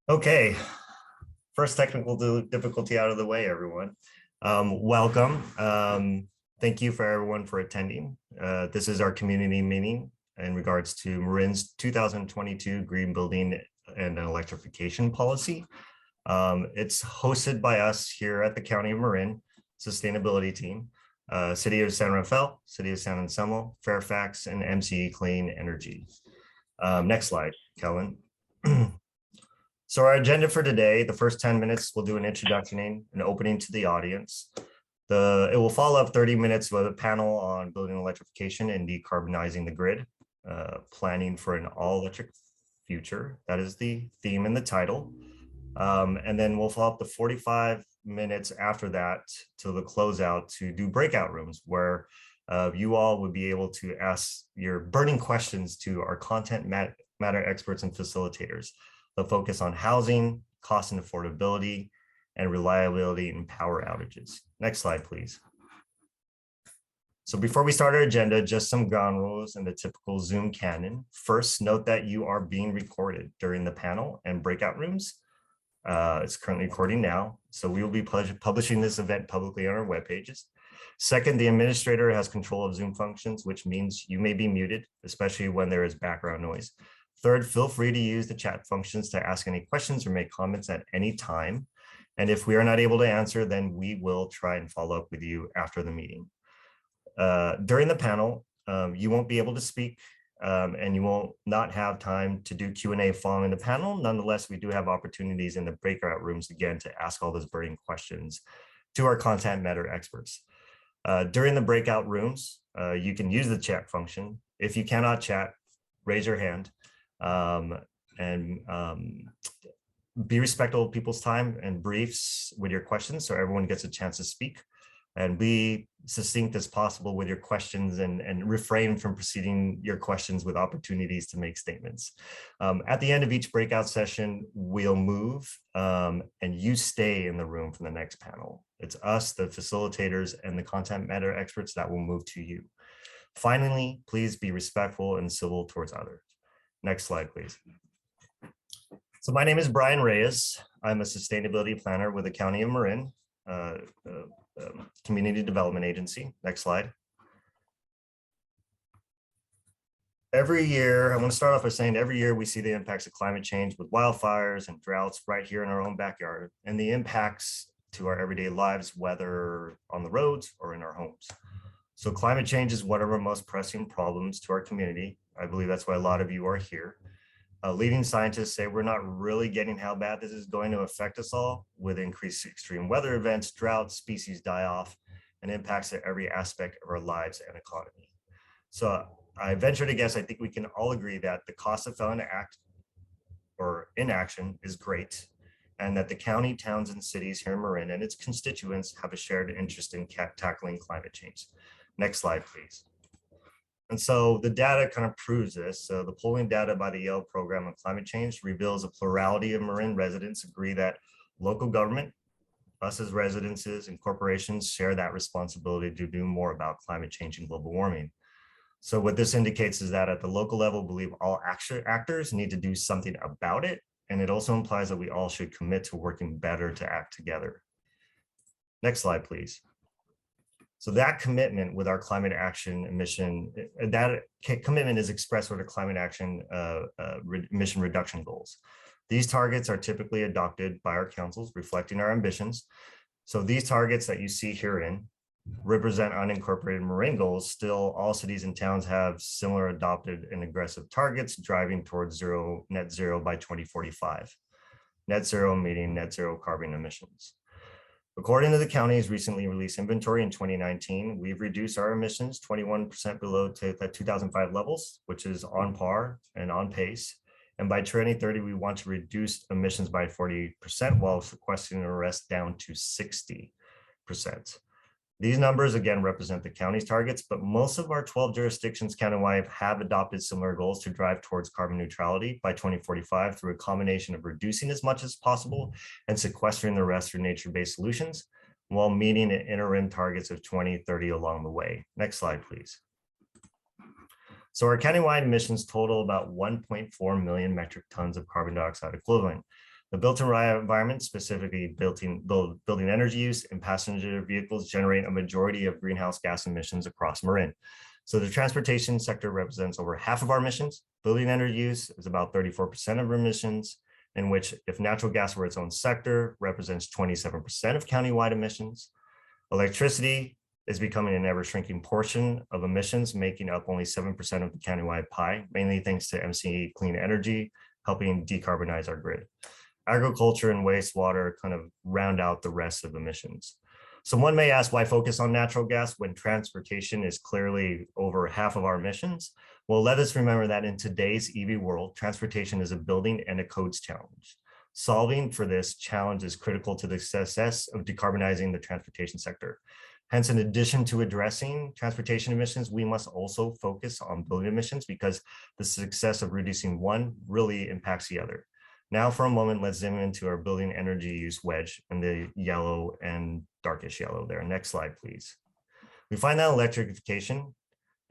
Okay, first technical difficulty out of the way, everyone. Welcome. Thank you for everyone for attending. This is our community meeting in regards to Marin's 2022 Green Building and Electrification Policy. It's hosted by us here at the County of Marin Sustainability Team, City of San Rafael, City of San Anselmo, Fairfax, and MCE Clean Energy. Next slide, Kellen. So our agenda for today, the first 10 minutes, we'll do an introduction, an opening to the audience. It will follow up 30 minutes with a panel on building electrification and decarbonizing the grid, planning for an all-electric future. That is the theme in the title. And then we'll follow up the 45 minutes after that to the closeout to do breakout rooms where you all would be able to ask your burning questions to our content matter experts and facilitators. They'll focus on housing, cost and affordability, and reliability and power outages. Next slide, please. So before we start our agenda, just some ground rules and the typical Zoom canon. First, note that you are being recorded during the panel and breakout rooms. It's currently recording now, so we will be publishing this event publicly on our web pages. Second, the administrator has control of Zoom functions, which means you may be muted, especially when there is background noise. Third, feel free to use the chat functions to ask any questions or make comments at any time. And if we are not able to answer, then we will try and follow up with you after the meeting. During the panel, you won't be able to speak and you will not have time to do Q&A following the panel. Nonetheless, we do have opportunities in the breakout rooms again to ask all those burning questions to our content matter experts. During the breakout rooms, you can use the chat function. If you cannot chat, raise your hand. Be respectful of people's time and briefs with your questions so everyone gets a chance to speak, and be succinct as possible with your questions and refrain from preceding your questions with opportunities to make statements. At the end of each breakout session, we'll move and you stay in the room for the next panel. It's us, the facilitators, and the content matter experts that will move to you. Finally, please be respectful and civil towards others. Next slide, please. So my name is Brian Reyes. I'm a sustainability planner with the County of Marin, Community Development Agency. Next slide. Every year, I want to start off by saying every year we see the impacts of climate change with wildfires and droughts right here in our own backyard, and the impacts to our everyday lives, whether on the roads or in our homes. So climate change is one of our most pressing problems to our community. I believe that's why a lot of you are here. Leading scientists say we're not really getting how bad this is going to affect us all, with increased extreme weather events, droughts, species die off, and impacts at every aspect of our lives and economy. So I venture to guess, I think we can all agree that the cost of failing to act or inaction is great, and that the county, towns, and cities here in Marin and its constituents have a shared interest in tackling climate change. Next slide, please. And so the data kind of proves this. So the polling data by the Yale Program on Climate Change reveals a plurality of Marin residents agree that local government, us as residences and corporations, share that responsibility to do more about climate change and global warming. So what this indicates is that at the local level, believe all actors need to do something about it. And it also implies that we all should commit to working better to act together. Next slide, please. So that commitment with our climate action emission, that commitment is expressed with the climate action emission reduction goals. These targets are typically adopted by our councils, reflecting our ambitions. So these targets that you see herein represent unincorporated Marin goals. Still, all cities and towns have similar adopted and aggressive targets driving towards net zero by 2045. Net zero meaning net zero carbon emissions. According to the county's recently released inventory in 2019, we've reduced our emissions 21% below to the 2005 levels, which is on par and on pace. And by 2030, we want to reduce emissions by 40% while sequestering the rest down to 60%. These numbers again represent the county's targets, but most of our 12 jurisdictions countywide have adopted similar goals to drive towards carbon neutrality by 2045 through a combination of reducing as much as possible and sequestering the rest through nature-based solutions, while meeting interim targets of 2030 along the way. Next slide, please. So our countywide emissions total about 1.4 million metric tons of carbon dioxide equivalent. The built environment, specifically building energy use and passenger vehicles, generate a majority of greenhouse gas emissions across Marin. So the transportation sector represents over half of our emissions. Building energy use is about 34% of emissions, in which, if natural gas were its own sector, represents 27% of countywide emissions. Electricity is becoming an ever-shrinking portion of emissions, making up only 7% of the countywide pie, mainly thanks to MCE clean energy, helping decarbonize our grid. Agriculture and wastewater kind of round out the rest of emissions. So one may ask, why focus on natural gas when transportation is clearly over half of our emissions? Well, let us remember that in today's EV world, transportation is a building and a codes challenge. Solving for this challenge is critical to the success of decarbonizing the transportation sector. Hence, in addition to addressing transportation emissions, we must also focus on building emissions, because the success of reducing one really impacts the other. Now, for a moment, let's zoom into our building energy use wedge in the yellow and darkish yellow there. Next slide, please. We find that electrification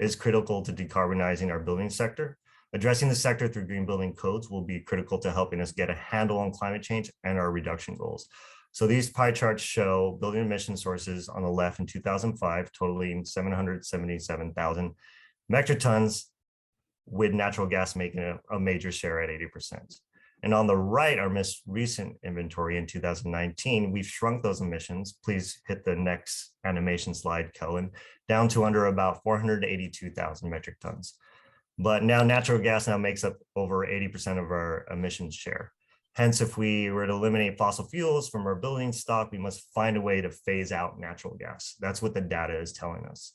is critical to decarbonizing our building sector. Addressing the sector through green building codes will be critical to helping us get a handle on climate change and our reduction goals. So these pie charts show building emission sources on the left in 2005, totaling 777,000 metric tons, with natural gas making a major share at 80%. And on the right, our most recent inventory in 2019, we've shrunk those emissions. Please hit the next animation slide, Kellen, down to under about 482,000 metric tons. But now natural gas now makes up over 80% of our emissions share. Hence, if we were to eliminate fossil fuels from our building stock, we must find a way to phase out natural gas. That's what the data is telling us.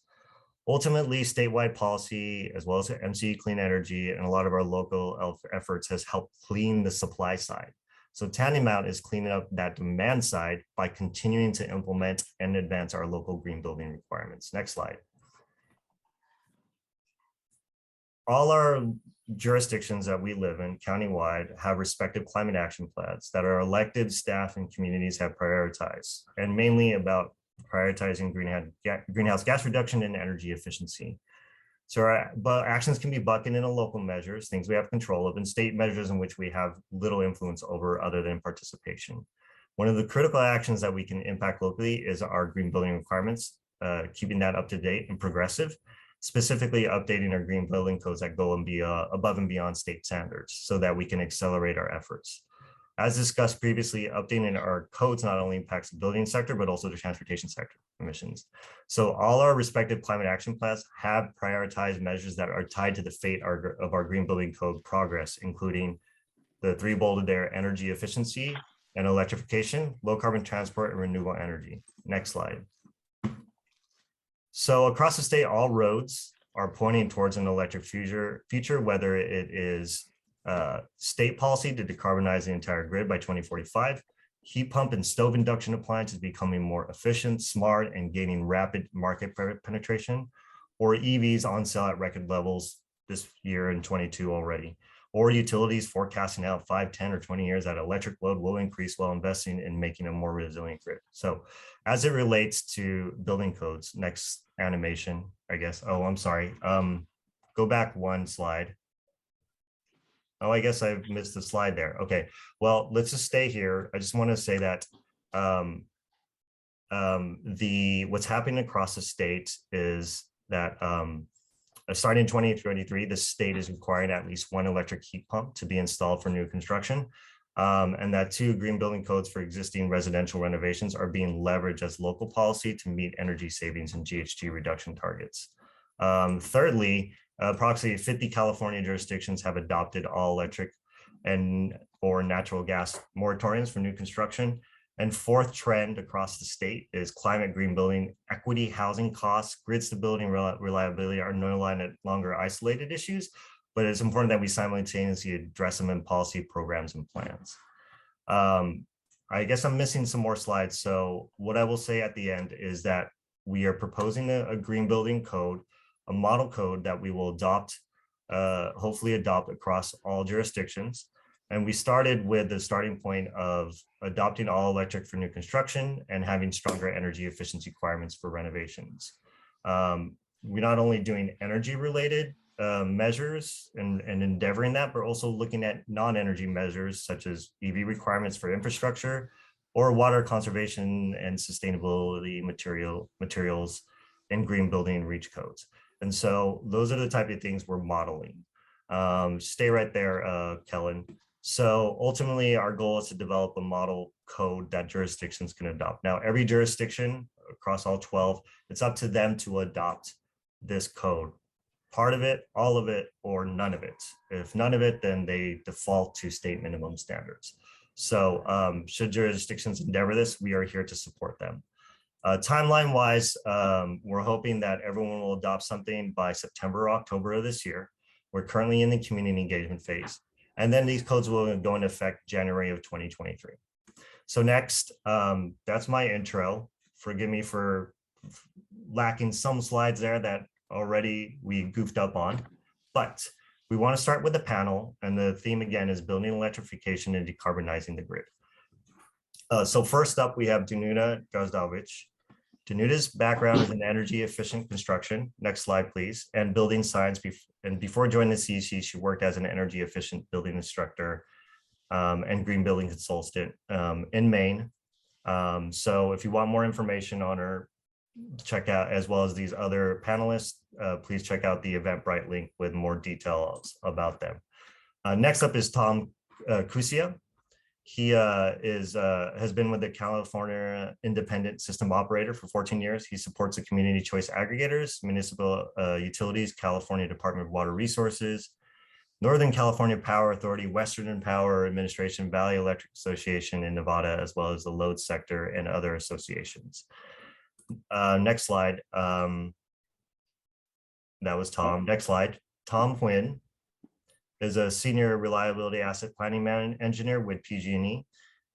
Ultimately, statewide policy, as well as MCE Clean Energy and a lot of our local efforts, has helped clean the supply side. So Tantamount is cleaning up that demand side by continuing to implement and advance our local green building requirements. Next slide. All our jurisdictions that we live in countywide have respective climate action plans that our elected staff and communities have prioritized, and mainly about prioritizing greenhouse gas reduction and energy efficiency. So but actions can be bucketed into local measures, things we have control of, and state measures in which we have little influence over other than participation. One of the critical actions that we can impact locally is our green building requirements, keeping that up to date and progressive, specifically updating our green building codes that go above and beyond state standards so that we can accelerate our efforts. As discussed previously, updating our codes not only impacts the building sector, but also the transportation sector emissions. So all our respective climate action plans have prioritized measures that are tied to the fate of our green building code progress, including the three bolded there: energy efficiency and electrification, low carbon transport, and renewable energy. Next slide. So across the state, all roads are pointing towards an electric future, whether it is state policy to decarbonize the entire grid by 2045, heat pump and stove induction appliances becoming more efficient, smart, and gaining rapid market penetration, or EVs on sale at record levels this year in 22 already, or utilities forecasting out 5, 10, or 20 years that electric load will increase while investing in making a more resilient grid. So as it relates to building codes, next animation, I guess. Oh, I'm sorry. Go back one slide. Oh, I guess I missed the slide there. Okay, well, let's just stay here. I just want to say that what's happening across the state is that starting in 2023, the state is requiring at least one electric heat pump to be installed for new construction, and that 2 green building codes for existing residential renovations are being leveraged as local policy to meet energy savings and GHG reduction targets. Thirdly, approximately 50 California jurisdictions have adopted all electric or natural gas moratoriums for new construction. And fourth trend across the state is climate green building. Equity, housing costs, grid stability, and reliability are no longer isolated issues, but it's important that we simultaneously address them in policy programs and plans. I guess I'm missing some more slides. So what I will say at the end is that we are proposing a green building code, a model code that we will adopt, hopefully adopt across all jurisdictions. And we started with the starting point of adopting all electric for new construction and having stronger energy efficiency requirements for renovations. We're not only doing energy related measures and endeavoring that, but also looking at non-energy measures such as EV requirements for infrastructure or water conservation and sustainability materials and green building reach codes. And so those are the type of things we're modeling. Stay right there, Kellen. So ultimately, our goal is to develop a model code that jurisdictions can adopt. Now, every jurisdiction across all 12, it's up to them to adopt this code. Part of it, all of it, or none of it. If none of it, then they default to state minimum standards. So should jurisdictions endeavor this, we are here to support them. Timeline wise, we're hoping that everyone will adopt something by September or October of this year. We're currently in the community engagement phase. And then these codes will go into effect January of 2023. So next, that's my intro. Forgive me for lacking some slides there that already we goofed up on, but we want to start with the panel, and the theme again is building electrification and decarbonizing the grid. So first up, we have Danuta Gazdovic. Danuta's background is in energy efficient construction. Next slide, please. And building science. And before joining the CEC, she worked as an energy efficient building instructor and green building consultant in Maine. So if you want more information on her, check out, as well as these other panelists, please check out the Eventbrite link with more details about them. Next up is Tom Cusia. He has been with the California Independent System Operator for 14 years. He supports the community choice aggregators, municipal utilities, California Department of Water Resources, Northern California Power Authority, Western Power Administration, Valley Electric Association in Nevada, as well as the load sector and other associations. Next slide. That was Tom. Next slide. Tom Huynh is a senior reliability asset planning engineer with PG&E,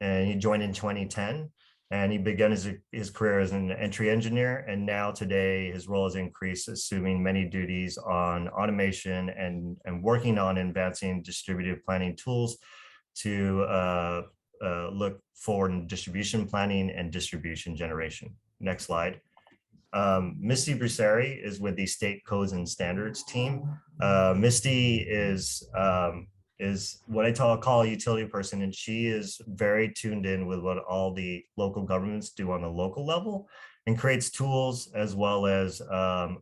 and he joined in 2010. And he began his career as an entry engineer, and now today his role has increased, assuming many duties on automation and working on advancing distributed planning tools to look forward in distribution planning and distribution generation. Next slide. Misty Bruseri is with the State Codes and Standards team. Misty is what I call a utility person, and she is very tuned in with what all the local governments do on the local level and creates tools as well as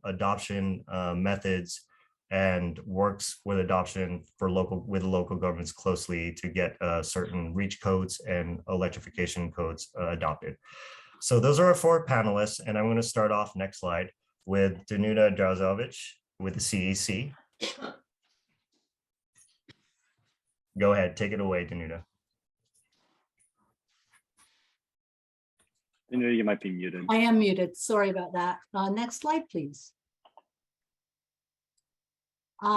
adoption methods and works with adoption for local governments closely to get certain reach codes and electrification codes adopted. So those are our 4 panelists, and I'm going to start off next slide with Danuta Gazdovic with the CEC. Go ahead, take it away, Danuta. Danuta, you might be muted. I am muted. Sorry about that. Next slide, please.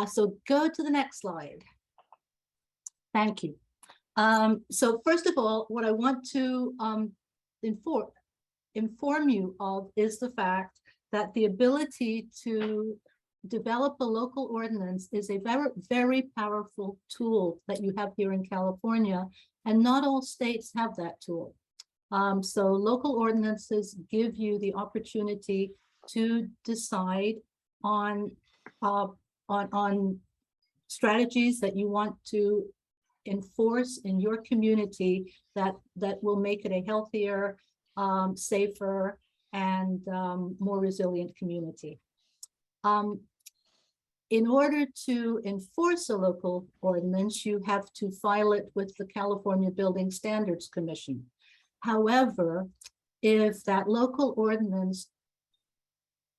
So go to the next slide. Thank you. So first of all, what I want to inform you of is the fact that the ability to develop a local ordinance is a very, very powerful tool that you have here in California, and not all states have that tool. So local ordinances give you the opportunity to decide on strategies that you want to enforce in your community that will make it a healthier, safer, and more resilient community. In order to enforce a local ordinance, you have to file it with the California Building Standards Commission. However, if that local ordinance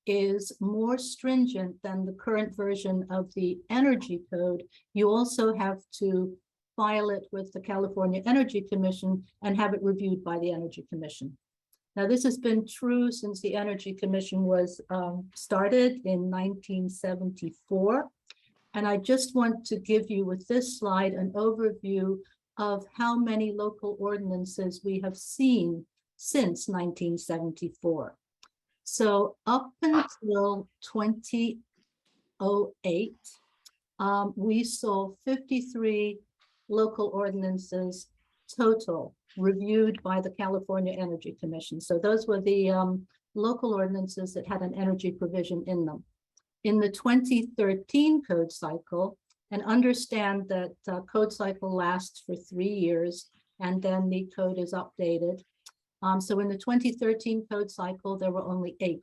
is more stringent than the current version of the Energy Code, you also have to file it with the California Energy Commission and have it reviewed by the Energy Commission. Now, this has been true since the Energy Commission was started in 1974. And I just want to give you with this slide an overview of how many local ordinances we have seen since 1974. So up until 2008, we saw 53 local ordinances total reviewed by the California Energy Commission. So those were the local ordinances that had an energy provision in them. In the 2013 code cycle, and understand that code cycle lasts for 3 years, and then the code is updated. So in the 2013 code cycle, there were only 8.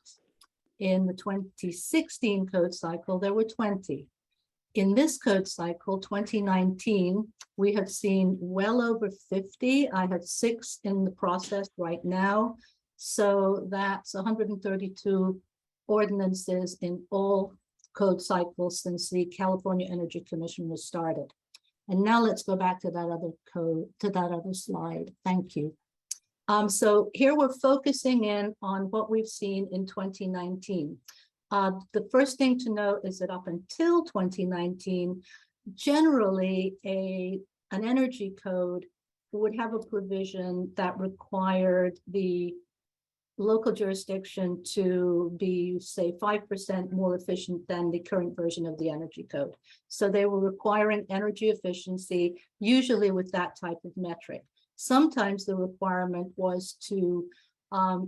In the 2016 code cycle, there were 20. In this code cycle, 2019, we have seen well over 50. I have 6 in the process right now. So that's 132 ordinances in all code cycles since the California Energy Commission was started. And now let's go back to that other code, to that other slide. Thank you. So here we're focusing in on what we've seen in 2019. The first thing to note is that up until 2019, generally an energy code would have a provision that required the local jurisdiction to be, say, 5% more efficient than the current version of the energy code. So they were requiring energy efficiency, usually with that type of metric. Sometimes the requirement was to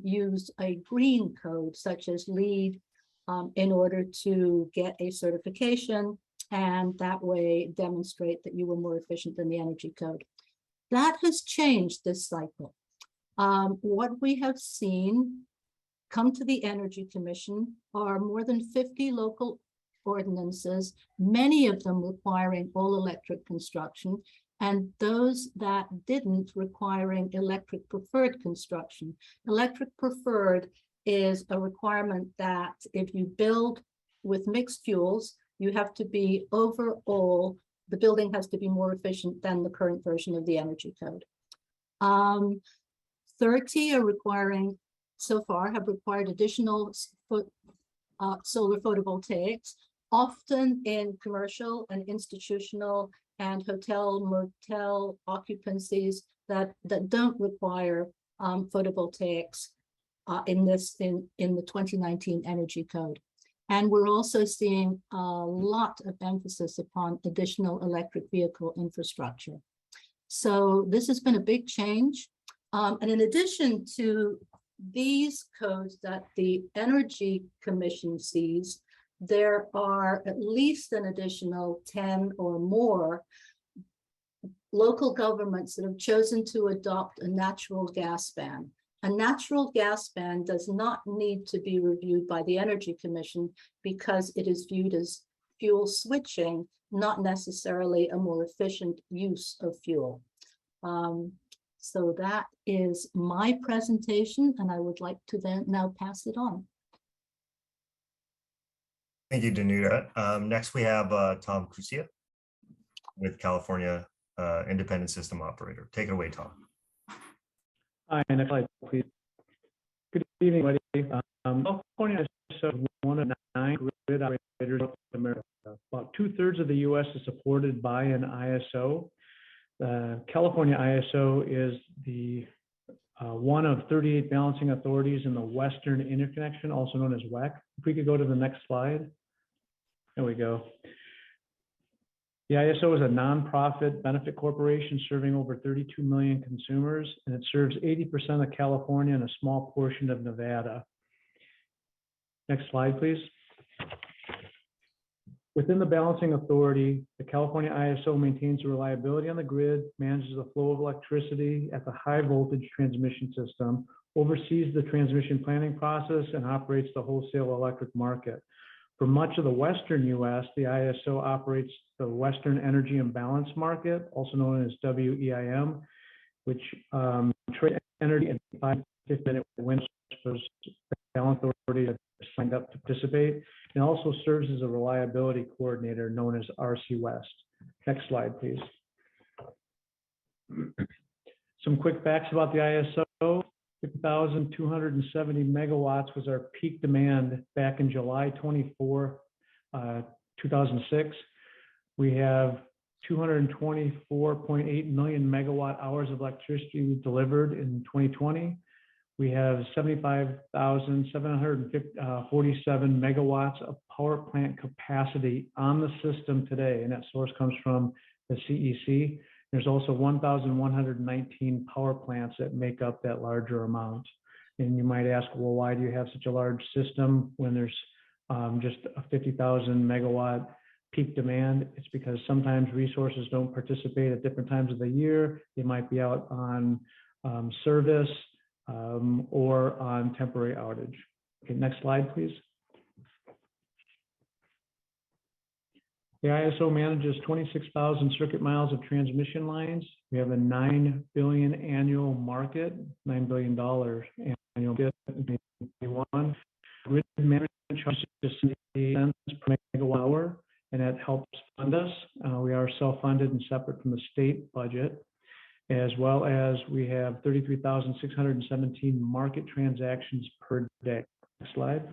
use a green code, such as LEED, in order to get a certification, and that way demonstrate that you were more efficient than the energy code. That has changed this cycle. What we have seen come to the Energy Commission are more than 50 local ordinances, many of them requiring all electric construction, and those that didn't requiring electric preferred construction. Electric preferred is a requirement that if you build with mixed fuels, you have to be overall, the building has to be more efficient than the current version of the energy code. 30 are requiring, so far, have required additional solar photovoltaics, often in commercial and institutional and hotel, motel occupancies that don't require photovoltaics in the 2019 energy code. And we're also seeing a lot of emphasis upon additional electric vehicle infrastructure. So this has been a big change. And in addition to these codes that the Energy Commission sees, there are at least an additional 10 or more local governments that have chosen to adopt a natural gas ban. A natural gas ban does not need to be reviewed by the Energy Commission because it is viewed as fuel switching, not necessarily a more efficient use of fuel. So that is my presentation, and I would like to then now pass it on. Thank you, Danuta. Next, we have Tom Crucia with California Independent System Operator. Take it away, Tom. Hi, next slide, please. Good evening, everybody. California is one of 9 grid operators in North America. About 2/3 of the U.S. is supported by an ISO. California ISO is the one of 38 balancing authorities in the Western Interconnection, also known as WEC. If we could go to the next slide. There we go. The ISO is a nonprofit benefit corporation serving over 32 million consumers, and it serves 80% of California and a small portion of Nevada. Next slide, please. Within the balancing authority, the California ISO maintains the reliability on the grid, manages the flow of electricity at the high voltage transmission system, oversees the transmission planning process, and operates the wholesale electric market. For much of the Western US, the ISO operates the Western Energy Imbalance Market, also known as WEIM, which trades energy in 5-minute windows for the balance authority that signed up to participate, and also serves as a reliability coordinator known as RC West. Next slide, please. Some quick facts about the ISO. 50,270 megawatts was our peak demand back in July 24, 2006. We have 224.8 million megawatt hours of electricity delivered in 2020. We have 75,747 megawatts of power plant capacity on the system today, and that source comes from the CEC. There's also 1,119 power plants that make up that larger amount. And you might ask, well, why do you have such a large system when there's just a 50,000 megawatt peak demand. It's because sometimes resources don't participate at different times of the year. They might be out on service or on temporary outage. Okay, next slide, please. The ISO manages 26,000 circuit miles of transmission lines. We have a $9 billion annual market, $9 billion annual market in 2021. Grid management charges just 8 cents per megawatt hour, and that helps fund us. We are self-funded and separate from the state budget, as well as we have 33,617 market transactions per day. Next slide.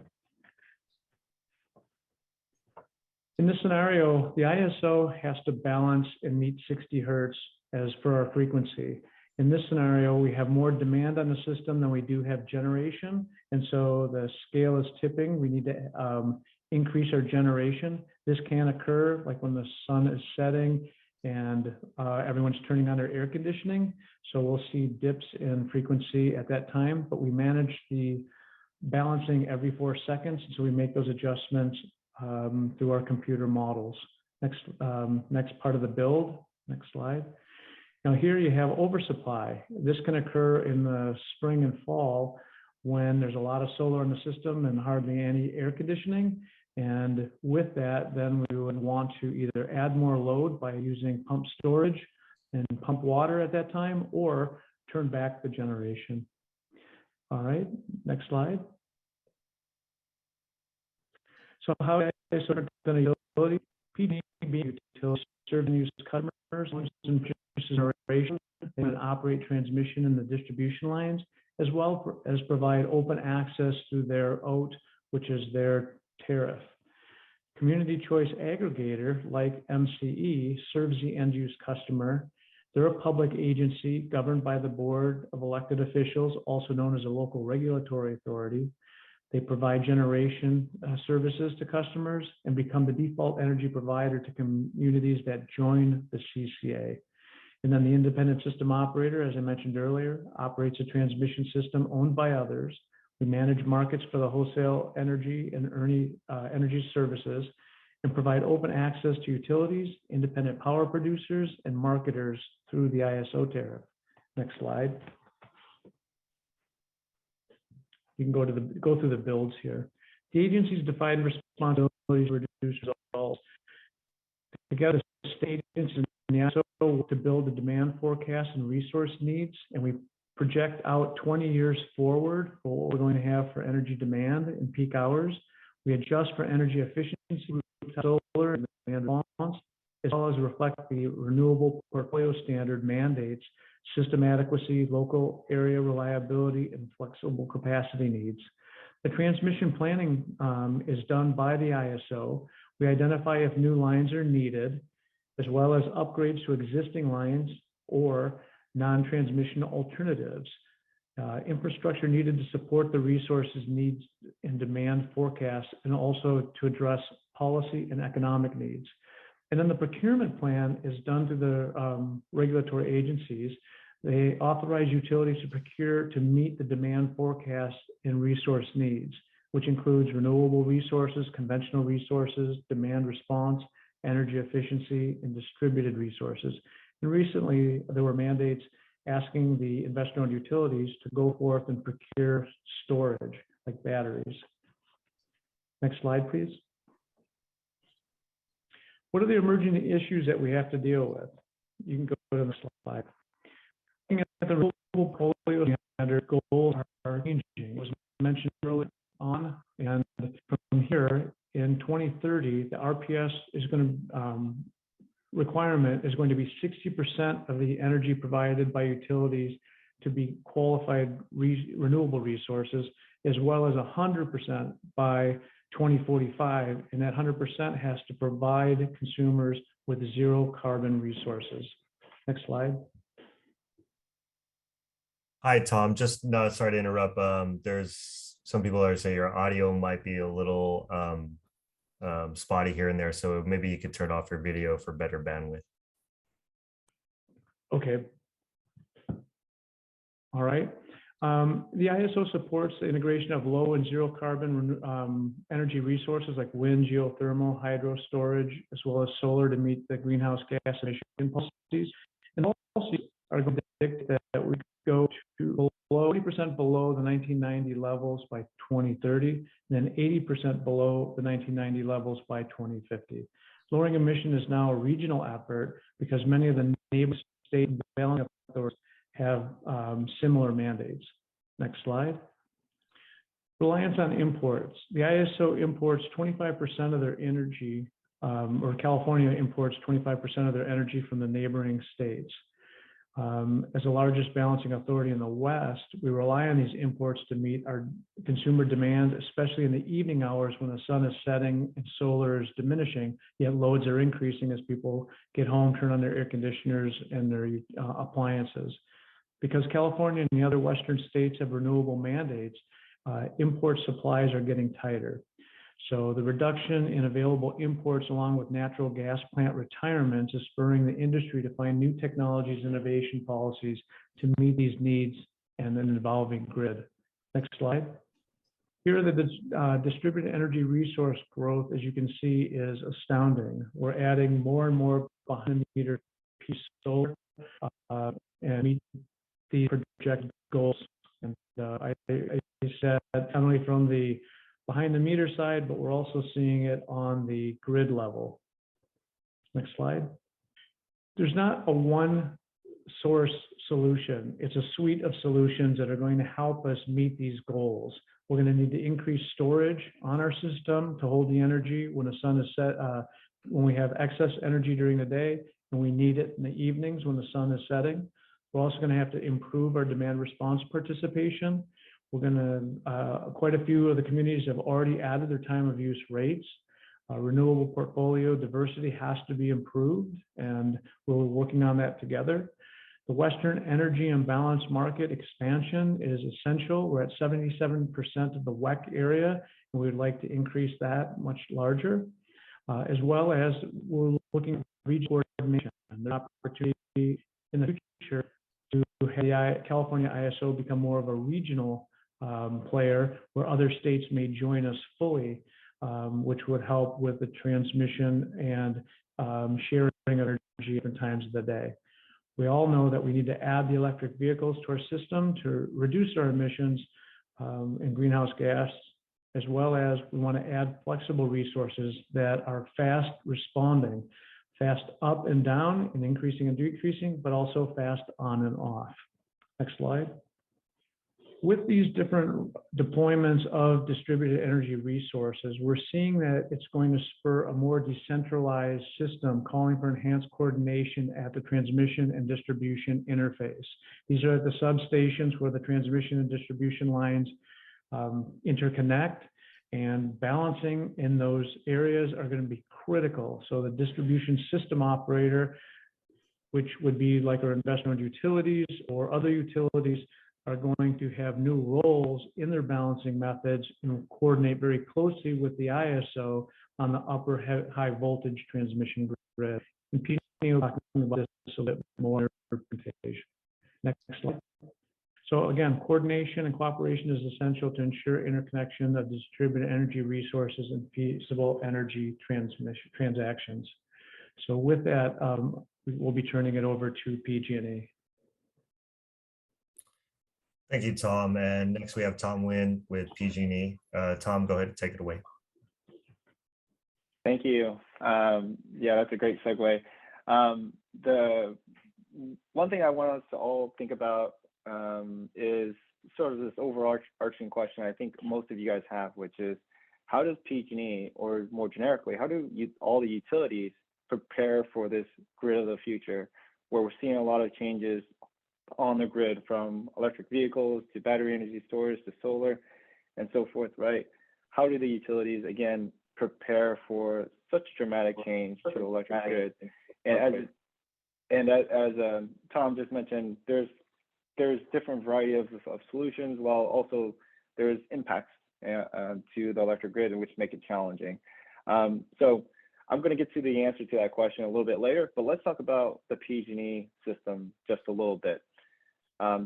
In this scenario, the ISO has to balance and meet 60 hertz as for our frequency. In this scenario, we have more demand on the system than we do have generation. And so the scale is tipping. We need to increase our generation. This can occur like when the sun is setting and everyone's turning on their air conditioning. So we'll see dips in frequency at that time, but we manage the balancing every 4 seconds. So we make those adjustments through our computer models. Next part of the build, next slide. Now here you have oversupply. This can occur in the spring and fall when there's a lot of solar in the system and hardly any air conditioning. And with that, then we would want to either add more load by using pump storage and pump water at that time, or turn back the generation. All right, next slide. So how is sort of the utility, PG&E utility serve and use customers and generation and operate transmission in the distribution lines, as well as provide open access through their OAT, which is their tariff. Community choice aggregator like MCE serves the end use customer. They're a public agency governed by the board of elected officials, also known as a local regulatory authority. They provide generation services to customers and become the default energy provider to communities that join the CCA. And then the independent system operator, as I mentioned earlier, operates a transmission system owned by others. We manage markets for the wholesale energy and energy services and provide open access to utilities, independent power producers, and marketers through the ISO tariff. Next slide. You can go through the builds here. The agency's defined responsibilities to reduce results. Together, the state agencies and the ISO to build the demand forecast and resource needs, and we project out 20 years forward for what we're going to have for energy demand in peak hours. We adjust for energy efficiency, solar, and demand response, as well as reflect the Renewable Portfolio Standard mandates, system adequacy, local area reliability, and flexible capacity needs. The transmission planning is done by the ISO. We identify if new lines are needed, as well as upgrades to existing lines or non-transmission alternatives. Infrastructure needed to support the resources needs and demand forecasts, and also to address policy and economic needs. And then the procurement plan is done through the regulatory agencies. They authorize utilities to procure to meet the demand forecasts and resource needs, which includes renewable resources, conventional resources, demand response, energy efficiency, and distributed resources. And recently, there were mandates asking the investor-owned utilities to go forth and procure storage, like batteries. Next slide, please. What are the emerging issues that we have to deal with? You can go to the slide. Looking at the Renewable Portfolio Standard, goals are changing. It was mentioned early on, and from here in 2030, the RPS is going to requirement is going to be 60% of the energy provided by utilities to be qualified renewable resources, as well as 100% by 2045, and that 100% has to provide consumers with zero carbon resources. Next slide. Hi, Tom. Just sorry to interrupt. There's some people that say your audio might be a little spotty here and there, so maybe you could turn off your video for better bandwidth. Okay. All right. The ISO supports the integration of low and zero carbon energy resources like wind, geothermal, hydro storage, as well as solar to meet the greenhouse gas emission policies. And policies are going to predict that we go to below 20% below the 1990 levels by 2030, and then 80% below the 1990 levels by 2050. Lowering emission is now a regional effort because many of the neighboring state and balancing authorities have similar mandates. Next slide. Reliance on imports. The ISO imports 25% of their energy, or California imports 25% of their energy from the neighboring states. As the largest balancing authority in the West, we rely on these imports to meet our consumer demand, especially in the evening hours when the sun is setting and solar is diminishing, yet loads are increasing as people get home, turn on their air conditioners and their appliances. Because California and the other Western states have renewable mandates, import supplies are getting tighter. So the reduction in available imports along with natural gas plant retirements is spurring the industry to find new technologies, innovation policies to meet these needs and an evolving grid. Next slide. Here, the distributed energy resource growth, as you can see, is astounding. We're adding more and more behind the meter piece solar and meet the projected goals. And I said not only from the behind the meter side, but we're also seeing it on the grid level. Next slide. There's not a one source solution. It's a suite of solutions that are going to help us meet these goals. We're going to need to increase storage on our system to hold the energy when the sun is set, when we have excess energy during the day, and we need it in the evenings when the sun is setting. We're also going to have to improve our demand response participation. We're going to, quite a few of the communities have already added their time of use rates. Renewable portfolio diversity has to be improved, and we're working on that together. The Western energy imbalance market expansion is essential. We're at 77% of the WEC area, and we'd like to increase that much larger, as well as we're looking at regional coordination and the opportunity in the future to have the California ISO become more of a regional player where other states may join us fully, which would help with the transmission and sharing of energy at different times of the day. We all know that we need to add the electric vehicles to our system to reduce our emissions and greenhouse gas, as well as we want to add flexible resources that are fast responding, fast up and down and increasing and decreasing, but also fast on and off. Next slide. With these different deployments of distributed energy resources, we're seeing that it's going to spur a more decentralized system, calling for enhanced coordination at the transmission and distribution interface. These are the substations where the transmission and distribution lines interconnect, and balancing in those areas are going to be critical. So the distribution system operator, which would be like our investment utilities or other utilities, are going to have new roles in their balancing methods and coordinate very closely with the ISO on the upper high voltage transmission grid. And PG&E will talk about this a bit more. Next slide. So again, coordination and cooperation is essential to ensure interconnection of distributed energy resources and feasible energy transactions. So with that, we'll be turning it over to PG&E. Thank you, Tom. And next we have Tom Nguyen with PG&E. Tom, go ahead and take it away. Thank you. Yeah, that's a great segue. The one thing I want us to all think about is sort of this overarching question I think most of you guys have, which is how does PG&E, or more generically, how do all the utilities prepare for this grid of the future, where we're seeing a lot of changes on the grid, from electric vehicles to battery energy storage to solar and so forth, right? How do the utilities, again, prepare for such dramatic change to the electric grid? And as Tom just mentioned, there's different variety of solutions, while also there's impacts to the electric grid, which make it challenging. So I'm going to get to the answer to that question a little bit later, but let's talk about the PG&E system just a little bit.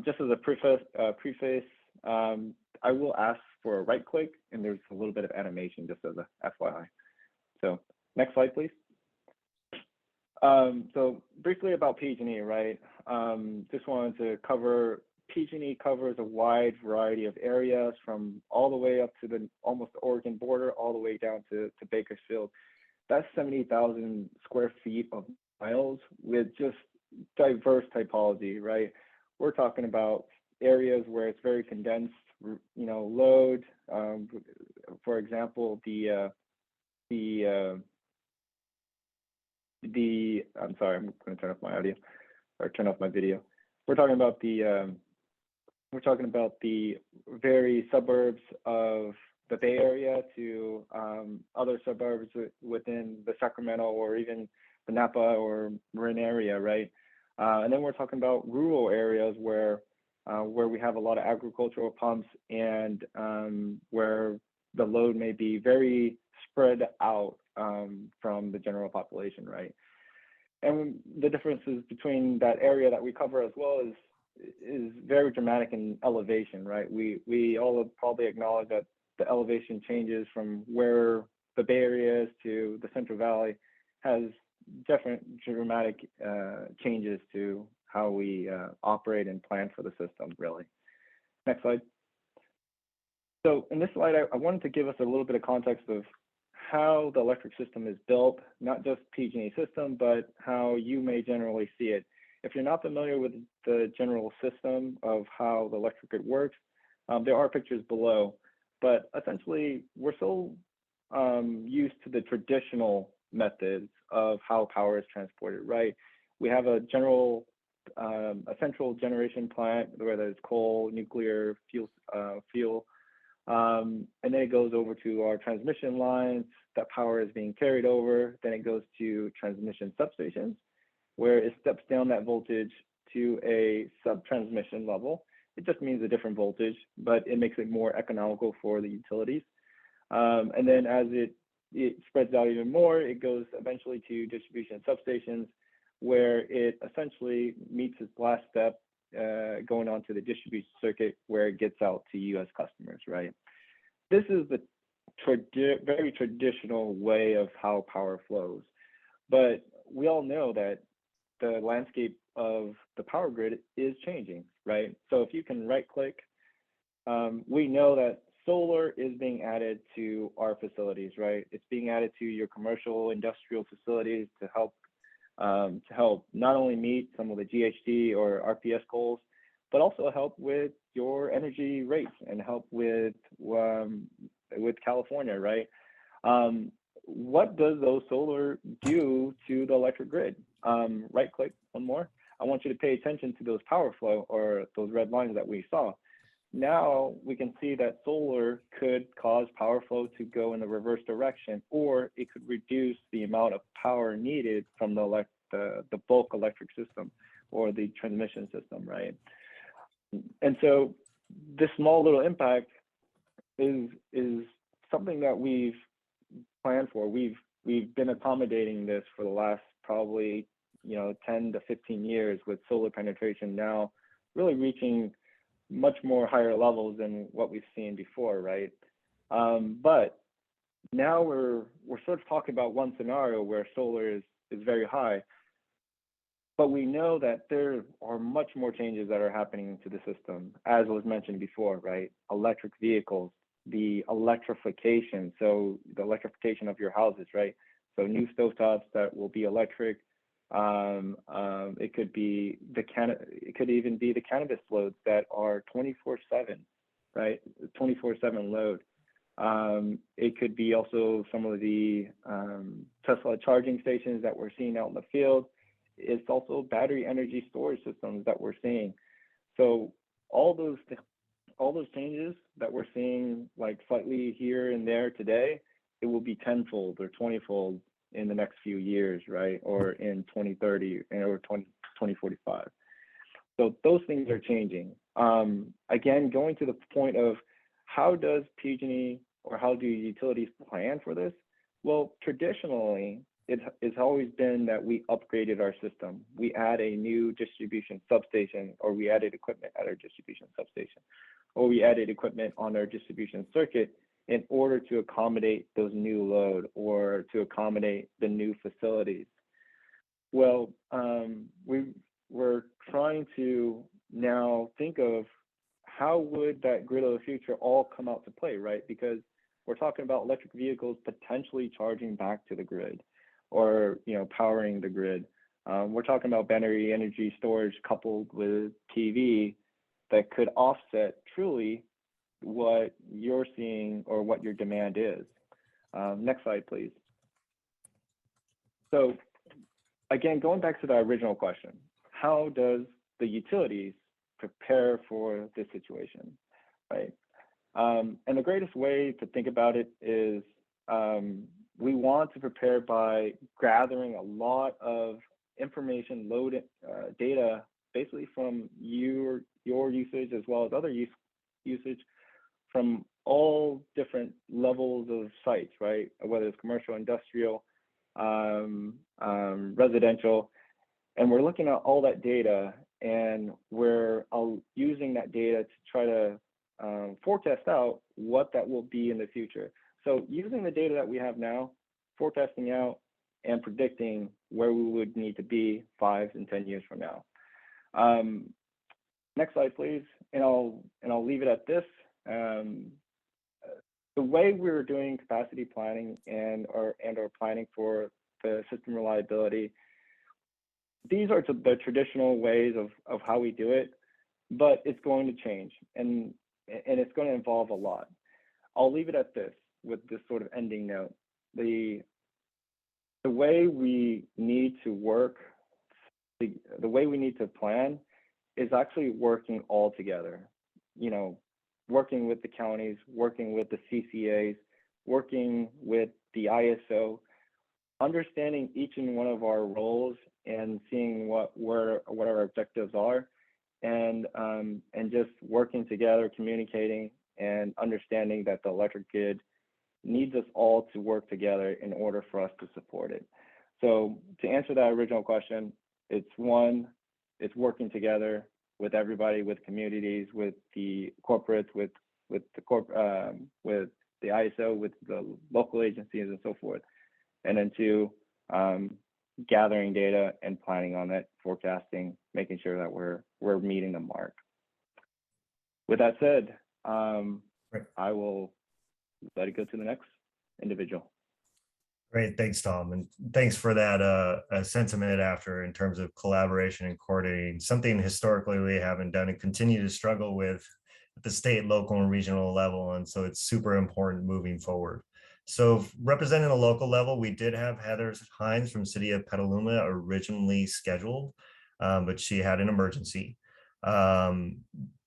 Just as a preface, I will ask for a right click, and there's a little bit of animation just as a FYI. So next slide, please. So briefly about PG&E, right? Just wanted to cover, PG&E covers a wide variety of areas from all the way up to the almost Oregon border, all the way down to Bakersfield. That's 70,000 square feet of miles with just diverse typology, right? We're talking about areas where it's very condensed, load. For example, I'm sorry, I'm going to turn off my audio or turn off my video. We're talking about the very suburbs of the Bay Area to other suburbs within the Sacramento or even the Napa or Marin area, right? And then we're talking about rural areas where we have a lot of agricultural pumps and where the load may be very spread out from the general population, right? And the differences between that area that we cover as well is very dramatic in elevation, right? We all probably acknowledge that the elevation changes from where the Bay Area is to the Central Valley has different dramatic changes to how we operate and plan for the system, really. Next slide. So in this slide, I wanted to give us a little bit of context of how the electric system is built, not just PG&E system, but how you may generally see it. If you're not familiar with the general system of how the electric grid works, there are pictures below, but essentially we're so used to the traditional methods of how power is transported, right? We have a central generation plant, whether it's coal, nuclear, fuel, and then it goes over to our transmission lines. That power is being carried over. Then it goes to transmission substations, where it steps down that voltage to a sub-transmission level. It just means a different voltage, but it makes it more economical for the utilities. And then as it spreads out even more, it goes eventually to distribution substations, where it essentially meets its last step, going on to the distribution circuit, where it gets out to US customers, right? This is the very traditional way of how power flows. But we all know that the landscape of the power grid is changing, right? So if you can right click, we know that solar is being added to our facilities, right? It's being added to your commercial, industrial facilities to help not only meet some of the GHG or RPS goals, but also help with your energy rates and help with California, right? What does those solar do to the electric grid? Right click one more. I want you to pay attention to those power flow or those red lines that we saw. Now we can see that solar could cause power flow to go in the reverse direction, or it could reduce the amount of power needed from the bulk electric system or the transmission system, right? And so this small little impact is something that we've planned for. We've been accommodating this for the last probably 10 to 15 years, with solar penetration now really reaching much more higher levels than what we've seen before, right? But now we're sort of talking about one scenario where solar is very high, but we know that there are much more changes that are happening to the system, as was mentioned before, right? Electric vehicles, the electrification, so the electrification of your houses, right? So new stovetops that will be electric. It could be it could even be the cannabis loads that are 24/7, right? 24/7 load. It could be also some of the Tesla charging stations that we're seeing out in the field. It's also battery energy storage systems that we're seeing. So all those changes that we're seeing, like slightly here and there today, it will be tenfold or 20-fold in the next few years, right? Or in 2030 or 2045. So those things are changing. Again, going to the point of how does PG&E or how do utilities plan for this? Well, traditionally, it's always been that we upgraded our system. We add a new distribution substation, or we added equipment at our distribution substation, or we added equipment on our distribution circuit in order to accommodate those new load or to accommodate the new facilities. Well, we're trying to now think of how would that grid of the future all come out to play, right? Because we're talking about electric vehicles potentially charging back to the grid, or powering the grid. We're talking about battery energy storage coupled with PV that could offset truly what you're seeing or what your demand is. Next slide, please. So again, going back to the original question, how does the utilities prepare for this situation, right? And the greatest way to think about it is we want to prepare by gathering a lot of information, load data, basically from your usage as well as other usage from all different levels of sites, right? Whether it's commercial, industrial, residential, and we're looking at all that data, and we're using that data to try to forecast out what that will be in the future. So using the data that we have now, forecasting out and predicting where we would need to be 5 and 10 years from now. Next slide, please. And I'll leave it at this. The way we're doing capacity planning and our planning for the system reliability, these are the traditional ways of how we do it, but it's going to change, and it's going to involve a lot. I'll leave it at this with this sort of ending note. The way we need to work, the way we need to plan is actually working all together. Working with the counties, working with the CCAs, working with the ISO, understanding each and one of our roles and seeing what our objectives are, and just working together, communicating, and understanding that the electric grid needs us all to work together in order for us to support it. So to answer that original question, it's working together with everybody, with communities, with the corporates, with the ISO, with the local agencies, and so forth. And then 2, gathering data and planning on it, forecasting, making sure that we're meeting the mark. With that said, I will let it go to the next individual. Great, thanks, Tom, and thanks for that sentiment after in terms of collaboration and coordinating, something historically we haven't done and continue to struggle with at the state, local, and regional level, and so it's super important moving forward. So representing the local level, we did have Heather Hines from City of Petaluma originally scheduled, but she had an emergency.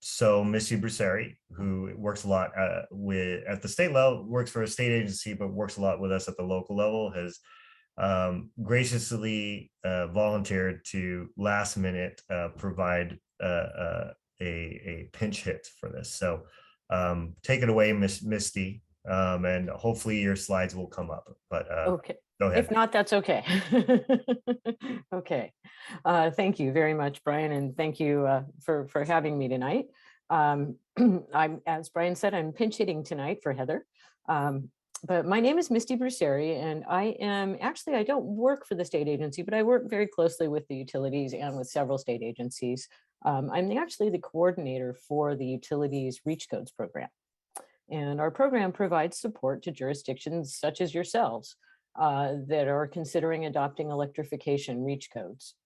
So Missy Bruseri, who works a lot at the state level, works for a state agency, but works a lot with us at the local level, has graciously volunteered to last minute provide a pinch hit for this. So take it away, Misty, and hopefully your slides will come up. But okay. Go ahead. If not, that's okay. Okay. Thank you very much, Brian, and thank you for having me tonight. As Brian said, I'm pinch hitting tonight for Heather. But my name is Misty Bruseri, and I don't work for the state agency, but I work very closely with the utilities and with several state agencies. I'm actually the coordinator for the utilities Reach Codes program. And our program provides support to jurisdictions such as yourselves that are considering adopting electrification reach codes.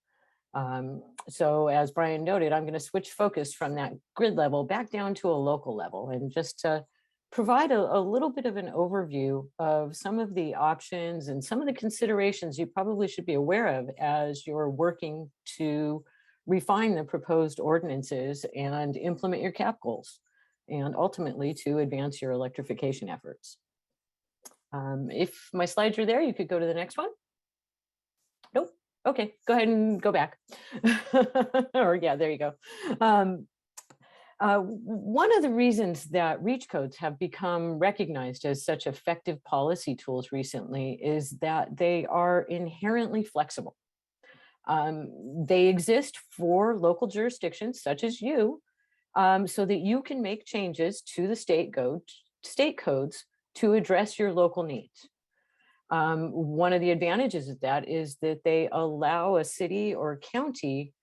So as Brian noted, I'm going to switch focus from that grid level back down to a local level, and just to provide a little bit of an overview of some of the options and some of the considerations you probably should be aware of as you're working to refine the proposed ordinances and implement your CAP goals, and ultimately to advance your electrification efforts. If my slides are there, you could go to the next one. Nope. Okay, go ahead and go back. Or yeah, there you go. One of the reasons that REACH codes have become recognized as such effective policy tools recently is that they are inherently flexible. They exist for local jurisdictions such as you, so that you can make changes to the state codes to address your local needs. One of the advantages of that is that they allow a city or county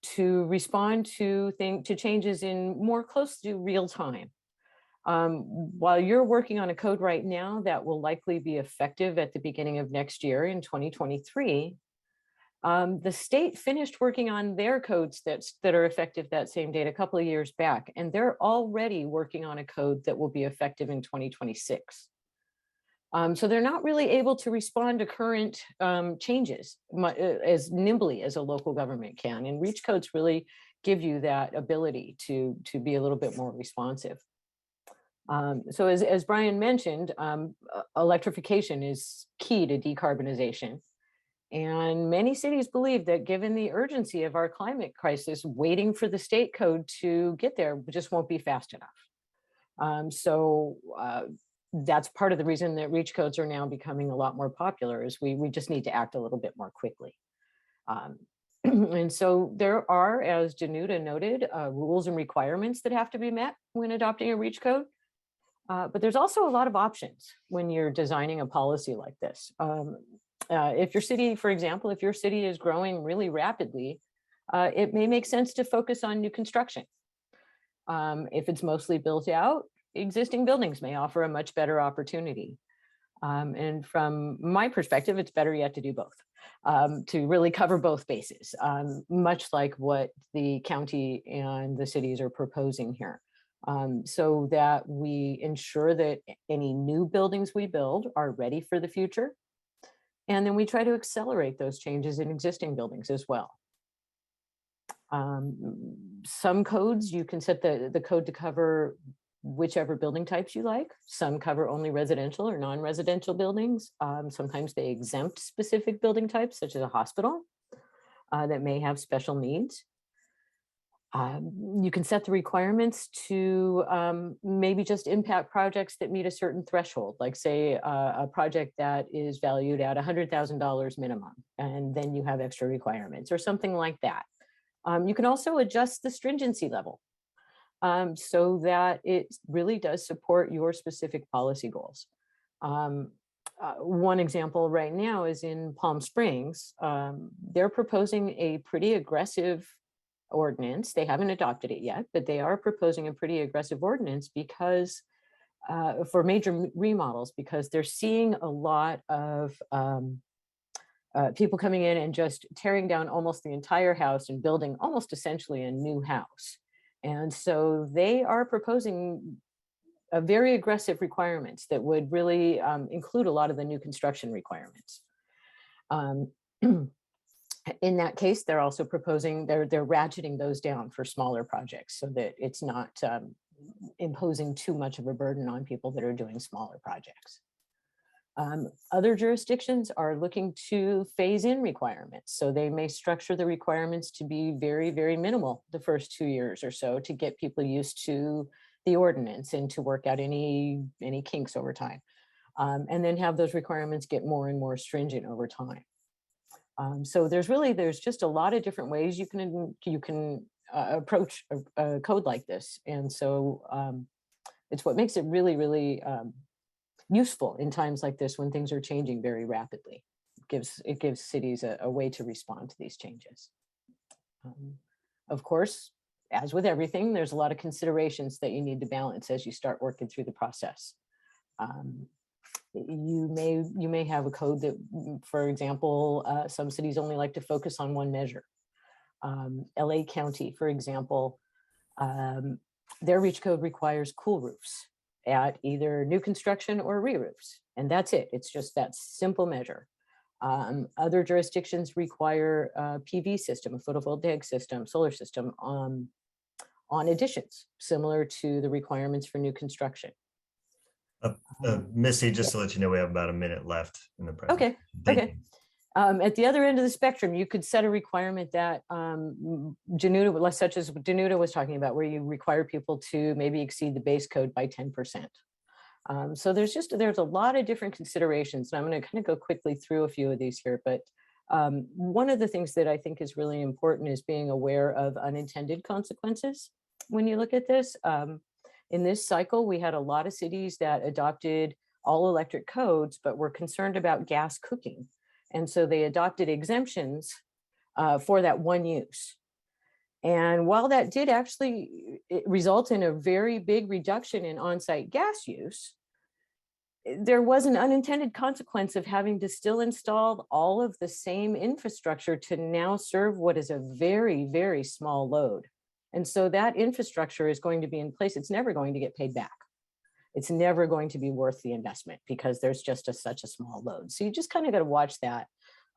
to respond to changes in more close to real time. While you're working on a code right now that will likely be effective at the beginning of next year in 2023, the state finished working on their codes that are effective that same date a couple of years back, and they're already working on a code that will be effective in 2026. So they're not really able to respond to current changes as nimbly as a local government can. And REACH codes really give you that ability to be a little bit more responsive. So as Brian mentioned, electrification is key to decarbonization. And many cities believe that given the urgency of our climate crisis, waiting for the state code to get there just won't be fast enough. That's part of the reason that REACH codes are now becoming a lot more popular, is we just need to act a little bit more quickly. And so there are, as Danuta noted, rules and requirements that have to be met when adopting a REACH code. But there's also a lot of options when you're designing a policy like this. If your city, for example, if your city is growing really rapidly, it may make sense to focus on new construction. If it's mostly built out, existing buildings may offer a much better opportunity. And from my perspective, it's better yet to do both, to really cover both bases, much like what the county and the cities are proposing here, so that we ensure that any new buildings we build are ready for the future. And then we try to accelerate those changes in existing buildings as well. Some codes, you can set the code to cover whichever building types you like. Some cover only residential or non-residential buildings. Sometimes they exempt specific building types, such as a hospital that may have special needs. You can set the requirements to maybe just impact projects that meet a certain threshold, like say a project that is valued at $100,000 minimum, and then you have extra requirements or something like that. You can also adjust the stringency level so that it really does support your specific policy goals. One example right now is in Palm Springs. They're proposing a pretty aggressive ordinance. They haven't adopted it yet, but they are proposing a pretty aggressive ordinance because for major remodels, because they're seeing a lot of people coming in and just tearing down almost the entire house and building almost essentially a new house. And so they are proposing a very aggressive requirements that would really include a lot of the new construction requirements. In that case, they're also proposing, they're ratcheting those down for smaller projects so that it's not imposing too much of a burden on people that are doing smaller projects. Other jurisdictions are looking to phase in requirements. So they may structure the requirements to be very, very minimal the first 2 years or so to get people used to the ordinance and to work out any kinks over time. And then have those requirements get more and more stringent over time. So there's just a lot of different ways you can approach a code like this. And so it's what makes it really, really useful in times like this when things are changing very rapidly. It gives cities a way to respond to these changes. Of course, as with everything, there's a lot of considerations that you need to balance as you start working through the process. You may have a code that, for example, some cities only like to focus on one measure. LA County, for example, their REACH code requires cool roofs at either new construction or re-roofs, and that's it. It's just that simple measure. Other jurisdictions require a PV system, a photovoltaic system, solar system on additions, similar to the requirements for new construction. Missy, just to let you know, we have about a minute left in the presentation. Okay. At the other end of the spectrum, you could set a requirement that Januta, such as Januta was talking about, where you require people to maybe exceed the base code by 10%. So there's a lot of different considerations, and I'm going to kind of go quickly through a few of these here. But one of the things that I think is really important is being aware of unintended consequences when you look at this. In this cycle, we had a lot of cities that adopted all electric codes, but were concerned about gas cooking. And so they adopted exemptions for that one use. And while that did actually result in a very big reduction in on-site gas use, there was an unintended consequence of having to still install all of the same infrastructure to now serve what is a very, very small load. And so that infrastructure is going to be in place. It's never going to get paid back. It's never going to be worth the investment because there's just such a small load. So you just kind of got to watch that.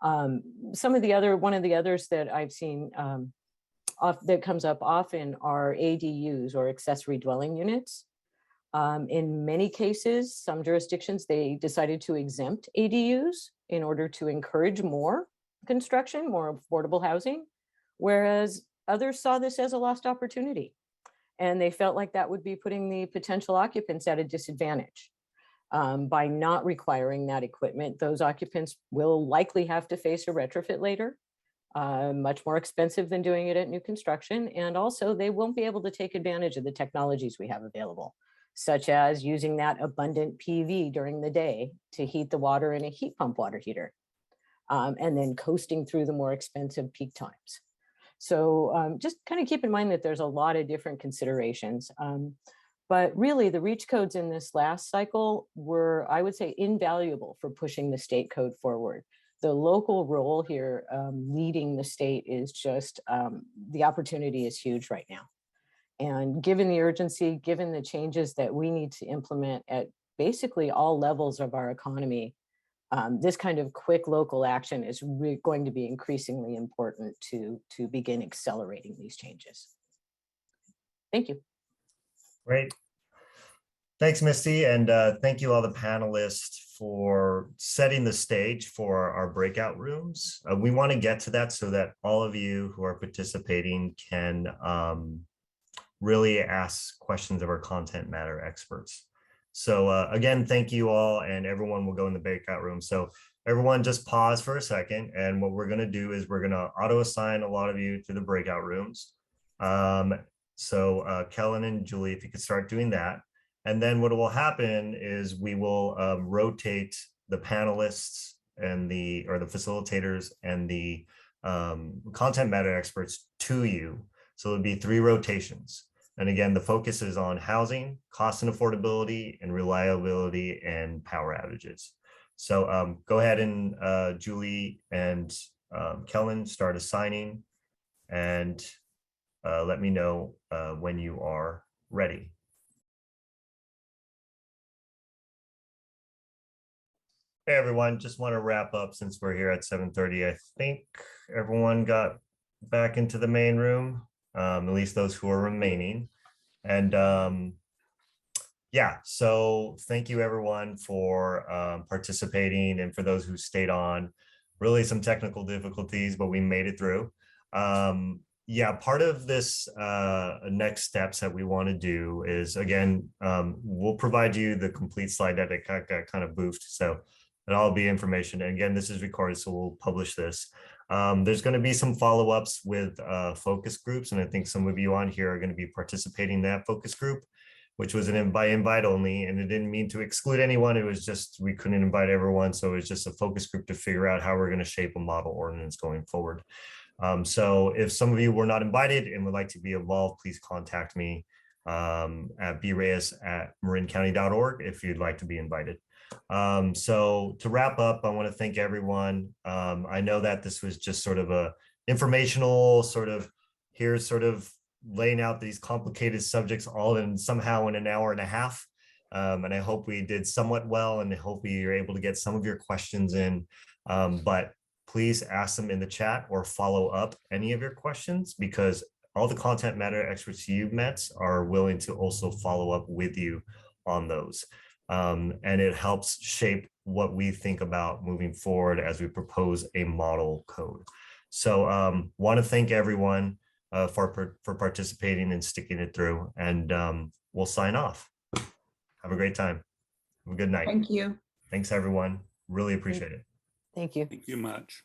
One of the others that I've seen that comes up often are ADUs, or accessory dwelling units. In many cases, some jurisdictions, they decided to exempt ADUs in order to encourage more construction, more affordable housing, whereas others saw this as a lost opportunity. And they felt like that would be putting the potential occupants at a disadvantage. By not requiring that equipment, those occupants will likely have to face a retrofit later, much more expensive than doing it at new construction. And also they won't be able to take advantage of the technologies we have available, such as using that abundant PV during the day to heat the water in a heat pump water heater, and then coasting through the more expensive peak times. So just kind of keep in mind that there's a lot of different considerations. But really the reach codes in this last cycle were, I would say, invaluable for pushing the state code forward. The local role here leading the state is just, the opportunity is huge right now. And given the urgency, given the changes that we need to implement at basically all levels of our economy, this kind of quick local action is going to be increasingly important to begin accelerating these changes. Thank you. Great. Thanks, Misty. And thank you all the panelists for setting the stage for our breakout rooms. We want to get to that so that all of you who are participating can really ask questions of our content matter experts. So again, thank you all, and everyone will go in the breakout room. So everyone just pause for a second. And what we're going to do is we're going to auto assign a lot of you to the breakout rooms. So Kellen and Julie, if you could start doing that. And then what will happen is we will rotate the panelists and the facilitators and the content matter experts to you. So it'll be 3 rotations. And again, the focus is on housing, cost and affordability, and reliability and power outages. So go ahead and Julie and Kellen start assigning, and let me know when you are ready. Hey everyone, just want to wrap up since we're here at 7:30. I think everyone got back into the main room, at least those who are remaining. And yeah, so thank you everyone for participating, and for those who stayed on. Really some technical difficulties, but we made it through. Yeah, part of this next steps that we want to do is, again, we'll provide you the complete slide deck that got kind of boofed. So it'll all be information. And again, this is recorded, so we'll publish this. There's going to be some follow-ups with focus groups, and I think some of you on here are going to be participating in that focus group, which was an by invite only, and it didn't mean to exclude anyone. It was just we couldn't invite everyone, so it was just a focus group to figure out how we're going to shape a model ordinance going forward. So if some of you were not invited and would like to be involved, please contact me at breyes@marincounty.org if you'd like to be invited. So to wrap up, I want to thank everyone. I know that this was just sort of a informational here's sort of laying out these complicated subjects all in somehow in an hour and a half. And I hope we did somewhat well, and I hope we are able to get some of your questions in. But please ask them in the chat or follow up any of your questions, because all the content matter experts you've met are willing to also follow up with you on those. And it helps shape what we think about moving forward as we propose a model code. So want to thank everyone for participating and sticking it through, and we'll sign off. Have a great time. Have a good night. Thank you. Thanks, everyone. Really appreciate it. Thank you. Thank you much.